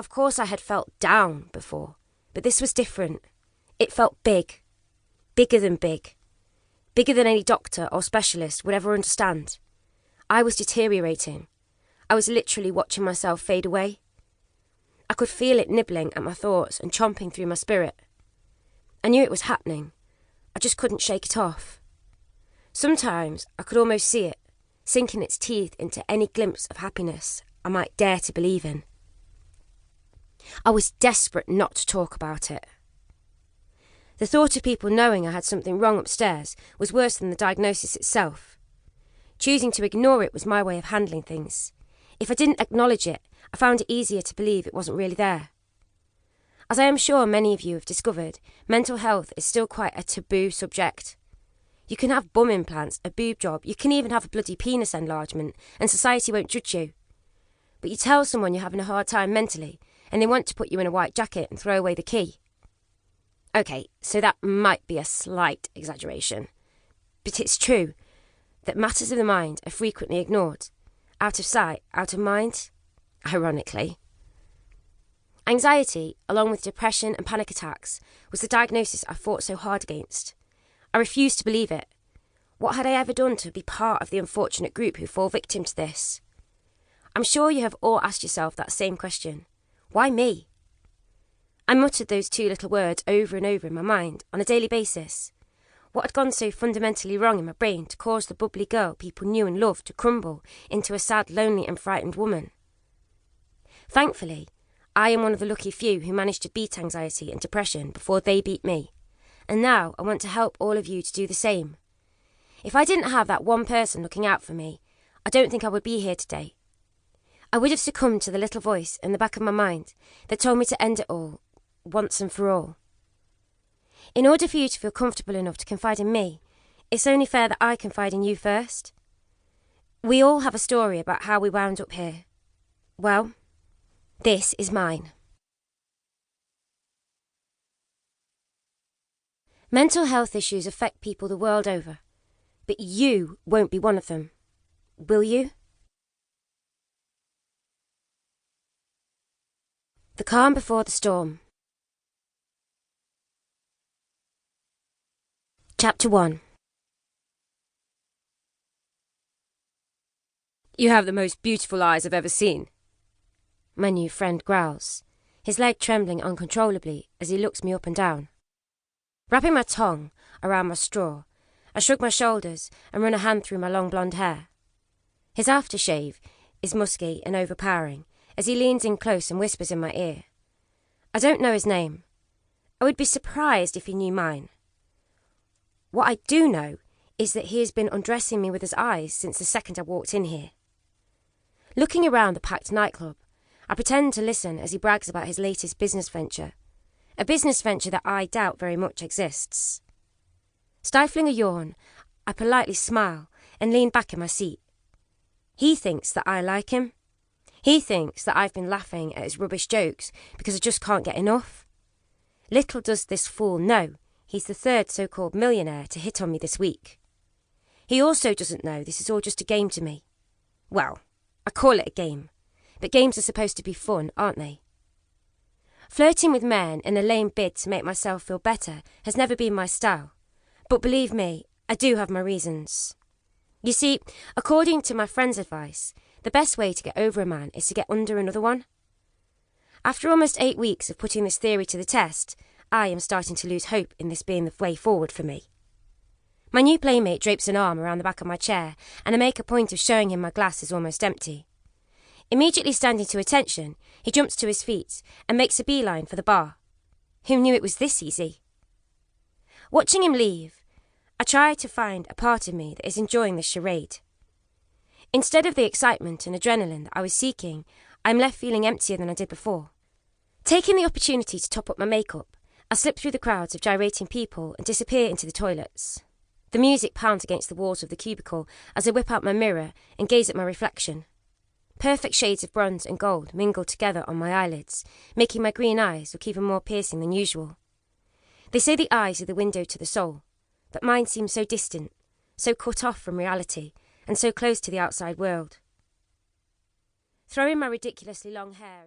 Of course I had felt down before, but this was different. It felt big. Bigger than big. Bigger than any doctor or specialist would ever understand. I was deteriorating. I was literally watching myself fade away. I could feel it nibbling at my thoughts and chomping through my spirit. I knew it was happening. I just couldn't shake it off. Sometimes I could almost see it, sinking its teeth into any glimpse of happiness I might dare to believe in. I was desperate not to talk about it. The thought of people knowing I had something wrong upstairs was worse than the diagnosis itself. Choosing to ignore it was my way of handling things. If I didn't acknowledge it, I found it easier to believe it wasn't really there. As I am sure many of you have discovered, mental health is still quite a taboo subject. You can have bum implants, a boob job, you can even have a bloody penis enlargement, and society won't judge you. But you tell someone you're having a hard time mentally, and they want to put you in a white jacket and throw away the key. Okay, so that might be a slight exaggeration, but it's true that matters of the mind are frequently ignored, out of sight, out of mind, ironically. Anxiety, along with depression and panic attacks, was the diagnosis I fought so hard against. I refused to believe it. What had I ever done to be part of the unfortunate group who fall victim to this? I'm sure you have all asked yourself that same question. Why me? I muttered those two little words over and over in my mind on a daily basis. What had gone so fundamentally wrong in my brain to cause the bubbly girl people knew and loved to crumble into a sad, lonely and frightened woman? Thankfully, I am one of the lucky few who managed to beat anxiety and depression before they beat me. And now I want to help all of you to do the same. If I didn't have that one person looking out for me, I don't think I would be here today. I would have succumbed to the little voice in the back of my mind that told me to end it all, once and for all. In order for you to feel comfortable enough to confide in me, it's only fair that I confide in you first. We all have a story about how we wound up here. Well, this is mine. Mental health issues affect people the world over, but you won't be one of them. Will you? The calm before the storm. Chapter 1. You have the most beautiful eyes I've ever seen, my new friend growls, his leg trembling uncontrollably as he looks me up and down. Wrapping my tongue around my straw, I shrug my shoulders and run a hand through my long blonde hair. His aftershave is musky and overpowering as he leans in close and whispers in my ear. I don't know his name. I would be surprised if he knew mine. What I do know is that he has been undressing me with his eyes since the second I walked in here. Looking around the packed nightclub, I pretend to listen as he brags about his latest business venture, a business venture that I doubt very much exists. Stifling a yawn, I politely smile and lean back in my seat. He thinks that I like him. He thinks that I've been laughing at his rubbish jokes because I just can't get enough. Little does this fool know he's the third so-called millionaire to hit on me this week. He also doesn't know this is all just a game to me. Well, I call it a game, but games are supposed to be fun, aren't they? Flirting with men in a lame bid to make myself feel better has never been my style, but believe me, I do have my reasons. You see, according to my friend's advice, the best way to get over a man is to get under another one. After almost 8 weeks of putting this theory to the test, I am starting to lose hope in this being the way forward for me. My new playmate drapes an arm around the back of my chair, and I make a point of showing him my glass is almost empty. Immediately standing to attention, he jumps to his feet and makes a beeline for the bar. Who knew it was this easy? Watching him leave, I try to find a part of me that is enjoying this charade. Instead of the excitement and adrenaline that I was seeking, I am left feeling emptier than I did before. Taking the opportunity to top up my makeup, I slip through the crowds of gyrating people and disappear into the toilets. The music pounds against the walls of the cubicle as I whip out my mirror and gaze at my reflection. Perfect shades of bronze and gold mingle together on my eyelids, making my green eyes look even more piercing than usual. They say the eyes are the window to the soul, but mine seems so distant, so cut off from reality, and so close to the outside world. Throwing my ridiculously long hair